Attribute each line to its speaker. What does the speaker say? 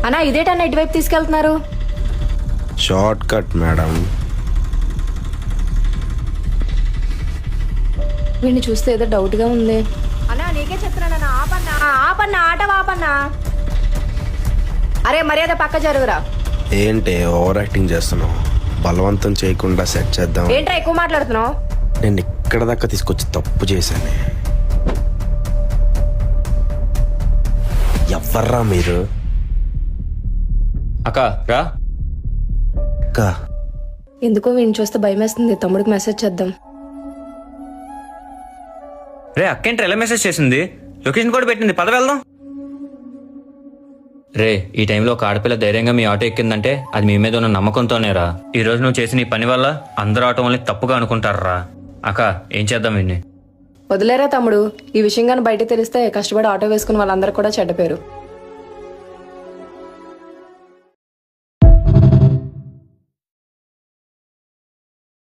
Speaker 1: అన్నా ఇదేటన్నా ఇటువైపు తీసుకెళ్తున్నారు?
Speaker 2: Short cut madam.
Speaker 1: వీడిని చూస్తే ఏదో డౌట్ గా ఉంది. అన్నా నీకే చెప్తున్నాను, ఆపన్నా ఆటో ఆపన్నా. అరే మర్యాద పక్క జరుగురా.
Speaker 2: ఏంటి ఓవర్ యాక్టింగ్ చేస్తున్నావు? బలవంతం చేయకుండా సెట్ చేద్దాం.
Speaker 1: ఏంట్రా ఎక్కువ మాట్లాడుతున్నావు?
Speaker 2: నేను ఇక్కడ దాకా తీసుకొచ్చి తప్పు చేశాను. ఎవర్రా మీరు?
Speaker 3: అక్క రా.
Speaker 2: అక్క
Speaker 1: ఎందుకో వీడిని చూస్తే భయం వేస్తుంది. తమ్ముడికి మెసేజ్ చేద్దాం.
Speaker 3: రే అక్కేంటి ఎలా మెసేజ్ చేసింది? లొకేషన్ కూడా పెట్టింది, పద వెళ్దాం. రే ఈ టైంలో ఒక ఆడపిల్ల ధైర్యంగా మీ ఆటో ఎక్కిందంటే అది మీ మీద ఉన్న నమ్మకంతోనేరా. ఈ రోజు నువ్వు చేసిన ఈ పని వల్ల అందరూ ఆటో వాళ్ళని తప్పుగా అనుకుంటారా. అక్క ఏం చేద్దాం వీడిని?
Speaker 1: వదిలేరా తమ్ముడు, ఈ విషయం కానీ బయట తెలిస్తే కష్టపడి ఆటో వేసుకుని వాళ్ళందరూ కూడా చెడ్డ పేరు.